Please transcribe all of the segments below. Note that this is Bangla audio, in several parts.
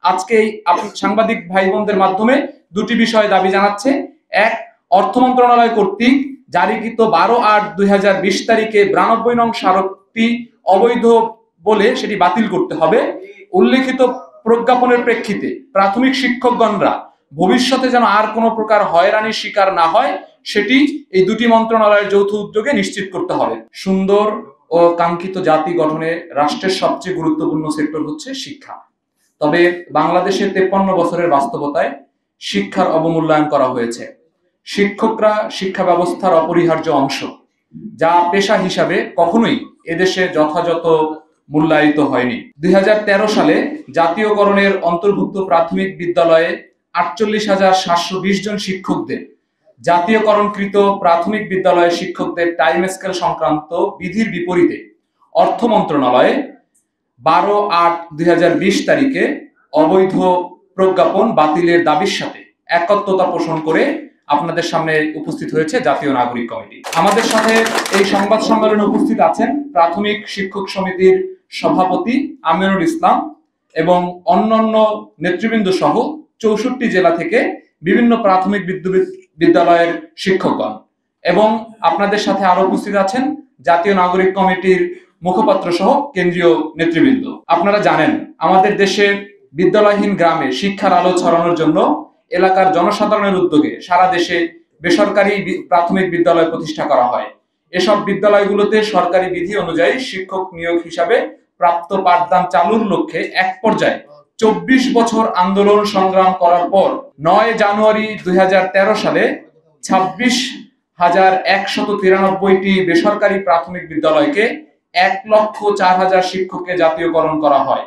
আজকে সাংবাদিক ভাই বোনদের মাধ্যমে দুটি বিষয় দাবি জানাচ্ছে। এক, অর্থ মন্ত্রণালয় কর্তৃক জারিকৃত 12/8/2020 তারিখে 92 নং স্মারকটি অবৈধ বলে সেটি বাতিল করতে হবে। উল্লেখিত প্রজ্ঞাপনের প্রেক্ষিতে প্রাথমিক শিক্ষকগণরা ভবিষ্যতে যেন আর কোনো প্রকার হয়রানির শিকার না হয় সেটি এই দুটি মন্ত্রণালয়ের যৌথ উদ্যোগে নিশ্চিত করতে হবে। সুন্দর ও কাঙ্ক্ষিত জাতি গঠনে রাষ্ট্রের সবচেয়ে গুরুত্বপূর্ণ সেক্টর হচ্ছে শিক্ষা। তবে বাংলাদেশের 53 বছরের বাস্তবতায় শিক্ষার অবমূল্যায়ন করা হয়েছে। শিক্ষকরা শিক্ষা ব্যবস্থার অপরিহার্য অংশ, যা পেশা হিসাবে কখনোই এদেশে যথাযথ মূল্যায়িত হয়নি। 2013 সালে জাতীয়করণের অন্তর্ভুক্ত প্রাথমিক বিদ্যালয়ে 48,720 জন শিক্ষকদের, জাতীয়করণকৃত প্রাথমিক বিদ্যালয়ের শিক্ষকদের টাইম স্কেল সংক্রান্ত বিধির বিপরীতে অর্থ মন্ত্রণালয়ে 12/8/2020 তারিখে অবৈধ প্রজ্ঞাপন বাতিলের দাবির সাথে একত্রতা পোষণ করে আপনাদের সামনে উপস্থিত হয়েছে জাতীয় নাগরিক কমিটি। আমাদের সাথে এই সংবাদ সম্মেলনে উপস্থিত আছেন প্রাথমিক শিক্ষক সমিতির সভাপতি আমিনুল ইসলাম এবং অন্যান্য নেতৃবৃন্দ সহ 64 জেলা থেকে বিভিন্ন প্রাথমিক বিদ্যালয়ের শিক্ষকগণ, এবং আপনাদের সাথে আরো উপস্থিত আছেন জাতীয় নাগরিক কমিটির মুখপাত্র সহ কেন্দ্রীয় নেতৃবৃন্দ। আপনারা জানেন, আমাদের দেশে বিদ্যালয়হীন গ্রামে শিক্ষার আলো ছড়ানোর জন্য এলাকার জনসাধারণের উদ্যোগে সারা দেশে বেসরকারি প্রাথমিক বিদ্যালয় প্রতিষ্ঠা করা হয়। এসব বিদ্যালয়গুলোতে সরকারি বিধি অনুযায়ী শিক্ষক নিয়োগ হিসাবে প্রাপ্ত পাঠদান চালুর লক্ষ্যে এক পর্যায়ে 24 বছর আন্দোলন সংগ্রাম করার পর 9 জানুয়ারি 2013 সালে 26,193টি বেসরকারি প্রাথমিক বিদ্যালয়কে 1,04,000 শিক্ষককে জাতীয়করণ করা হয়।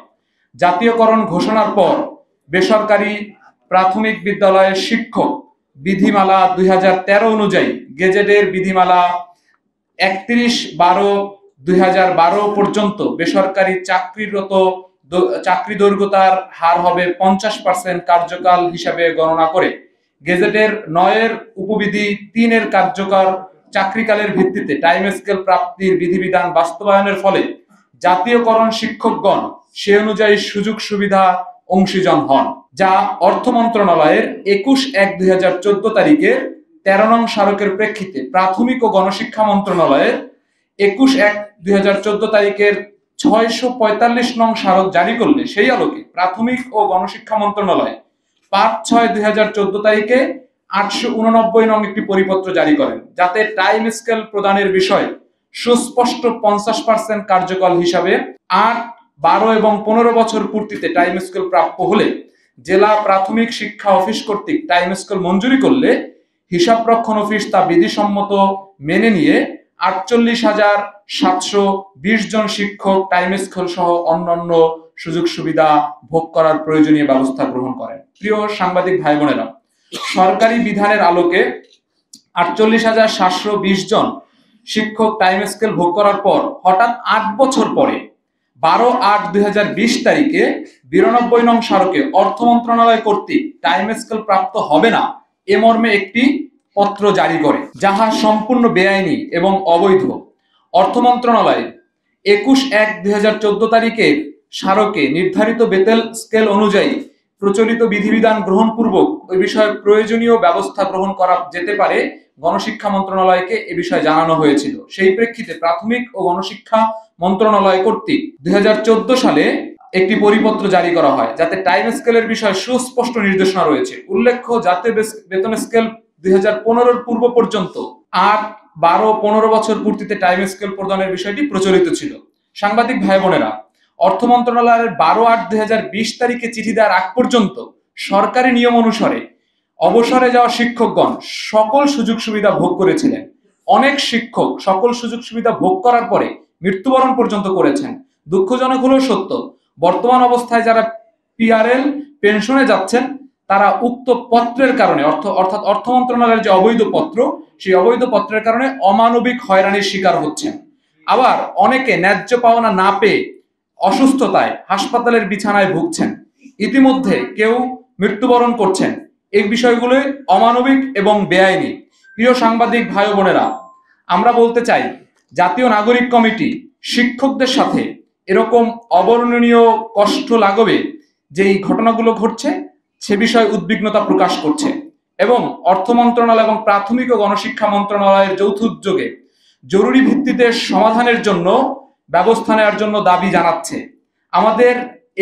জাতীয়করণ ঘোষণার পর বেসরকারি প্রাথমিক বিদ্যালয়ের শিক্ষক বিধিমালা 2013 অনুযায়ী গেজেটের বিধিমালা 31/12/2012 পর্যন্ত বেসরকারি চাকরি দৈর্ঘ্যতার হার হবে 50% কার্যকাল হিসাবে গণনা করে গেজেটের 9 উপবিধি 3 কার্যকর চাকরিকালের ভিত্তিতে টাইম স্কেল প্রাপ্তির বিধিবিধান বাস্তবায়নের ফলে জাতীয়করণ শিক্ষকগণ সে অনুযায়ী সুযোগ সুবিধা অংশীজন হন, যা অর্থ মন্ত্রণালয়ের 21/1/2014 তারিখের 13 নং স্মারকের প্রেক্ষিতে প্রাথমিক ও গণশিক্ষা মন্ত্রণালয়ের 21/1/2014 তারিখের 645 নং স্মারক জারি করলে সেই আলোকে প্রাথমিক ও গণশিক্ষা মন্ত্রণালয় 5/6/2014 তারিখে 889 নং একটি পরিপত্র জারি করেন, যাতে টাইম স্কেল প্রদানের বিষয়ে সুস্পষ্ট 50% কার্যকাল হিসাবে 8, 12 এবং 15 বছর পূর্তিতে টাইম স্কেল প্রাপ্য হলে জেলা প্রাথমিক শিক্ষা অফিস কর্তৃক টাইম স্কেল মঞ্জুরি করলে হিসাব রক্ষণ অফিস তা বিধিসম্মত মেনে নিয়ে 48,720 জন শিক্ষক টাইম স্কেল সহ অন্যান্য সুযোগ সুবিধা ভোগ করার প্রয়োজনীয় ব্যবস্থা গ্রহণ করেন। প্রিয় সাংবাদিক ভাই বোনেরা, সরকারি বিধানের আলোকে 48,720 জন শিক্ষক টাইম স্কেল ভোগ করার পর হঠাৎ 8 বছর পরে 12/8/2020 তারিখে 92 নং স্মারকে অর্থ মন্ত্রণালয় কর্তৃক টাইম স্কেল প্রাপ্ত হবে না এ মর্মে একটি পত্র জারি করে, যাহা সম্পূর্ণ বেআইনি এবং অবৈধ। অর্থ মন্ত্রণালয় 21/1/2014 তারিখের স্মারকে নির্ধারিত বেতন স্কেল অনুযায়ী প্রচলিত বিধিবিধান গ্রহণপূর্বক ওই বিষয়ে প্রয়োজনীয় ব্যবস্থা গ্রহণ করা যেতে পারে গণশিক্ষা মন্ত্রণালয়কে এ বিষয়ে জানানো হয়েছিল। সেই প্রেক্ষিতে প্রাথমিক ও গণশিক্ষা মন্ত্রণালয় কর্তৃক 2014 সালে একটি পরিপত্র জারি করা হয়, যাতে টাইম স্কেলের বিষয়ে সুস্পষ্ট নির্দেশনা রয়েছে। উল্লেখ্য, জাতীয় বেতন স্কেল 2015 পূর্ব পর্যন্ত 8, 12, 15 বছর পূর্তিতে টাইম স্কেল প্রদানের বিষয়টি প্রচলিত ছিল। সাংবাদিক ভাই বোনেরা, অর্থ মন্ত্রণালয়ের 12/8/2020 তারিখে চিঠি দেওয়ার আগ পর্যন্ত সরকারি নিয়ম অনুসারে অবসরে যাওয়া শিক্ষকগণ সকল সুযোগ সুবিধা ভোগ করেছিলেন। অনেক শিক্ষক সকল সুযোগ সুবিধা ভোগ করার পরে মৃত্যুবরণ পর্যন্ত করেছেন। দুঃখজনক হলেও সত্য, বর্তমান অবস্থায় যারা পিআরএল পেনশনে যাচ্ছেন তারা উক্ত পত্রের কারণে অর্থাৎ অর্থ মন্ত্রণালয়ের যে অবৈধ পত্র, সেই অবৈধ পত্রের কারণে অমানবিক হয়রানির শিকার হচ্ছেন। আবার অনেকে ন্যায্য পাওনা না পেয়ে অসুস্থতায় হাসপাতালের বিছানায় ভুগছেন। ইতিমধ্যে কেউ মৃত্যুবরণ করছেন। এই বিষয়গুলো অমানবিক এবং বেআইনি। প্রিয় সাংবাদিক ভাই বোনেরা, আমরা বলতে চাই, জাতীয় নাগরিক কমিটি শিক্ষকদের সাথে এরকম অবর্ণনীয় কষ্ট লাঘবে যেই ঘটনাগুলো ঘটছে সে বিষয়ে উদ্বিগ্নতা প্রকাশ করছে এবং অর্থ মন্ত্রণালয় এবং প্রাথমিক ও গণশিক্ষা মন্ত্রণালয়ের যৌথ উদ্যোগে জরুরি ভিত্তিতে সমাধানের জন্য ব্যবস্থা নেওয়ার জন্য দাবি জানাচ্ছে। আমাদের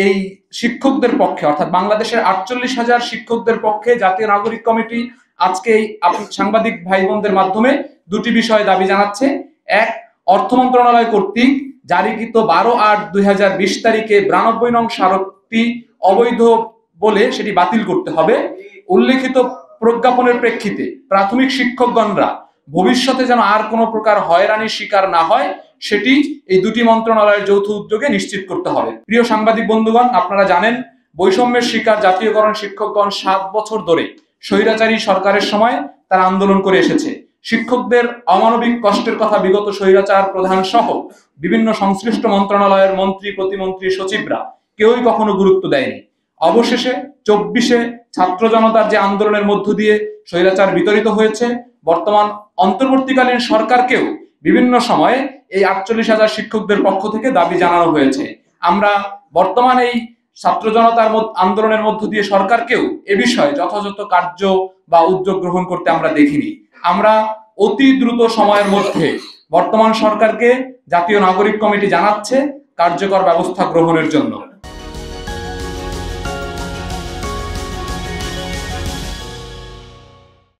এই শিক্ষকদের পক্ষে অর্থাৎ বাংলাদেশের 48,000 শিক্ষকদের পক্ষে জাতীয় নাগরিক কমিটি আজকে এই সাংবাদিক ভাই বোনদের মাধ্যমে দুটি বিষয়ে দাবি জানাচ্ছে। এক, অর্থ মন্ত্রণালয় কর্তৃক জারিকৃত 12/8/2020 তারিখে 92 নং স্মারকটি অবৈধ বলে সেটি বাতিল করতে হবে। উল্লেখিত প্রজ্ঞাপনের প্রেক্ষিতে প্রাথমিক শিক্ষকগণরা ভবিষ্যতে যেন আর কোনো প্রকার হয়রানির শিকার না হয় সেটি এই দুটি মন্ত্রণালয়ের যৌথ উদ্যোগে নিশ্চিত করতে হবে। প্রিয় সাংবাদিক বন্ধুগণ, আপনারা জানেন বৈষম্যের শিকার জাতীয়করণ শিক্ষকগণ 7 বছর ধরে স্বৈরাচারী সরকারের সময় তারা আন্দোলন করে এসেছে। শিক্ষকদের অমানবিক কষ্টের কথা বিগত স্বৈরাচার প্রধান সহ বিভিন্ন সংশ্লিষ্ট মন্ত্রণালয়ের মন্ত্রী, প্রতিমন্ত্রী, সচিবরা কেউই কখনো গুরুত্ব দেয়নি। অবশেষে 24-এ ছাত্র জনতার যে আন্দোলনের মধ্য দিয়ে স্বৈরাচার বিতরিত হয়েছে, বর্তমান অন্তর্বর্তীকালীন সরকারকেও বিভিন্ন সময়ে এই 48,000 শিক্ষকদের পক্ষ থেকে দাবি জানানো হয়েছে। আমরা বর্তমান এই ছাত্র জনতার আন্দোলনের মধ্য দিয়ে সরকারকেও এ বিষয়ে যথাযথ কার্য বা উদ্যোগ গ্রহণ করতে আমরা দেখিনি। আমরা অতি দ্রুত সময়ের মধ্যে বর্তমান সরকারকে জাতীয় নাগরিক কমিটি জানাচ্ছে কার্যকর ব্যবস্থা গ্রহণের জন্য।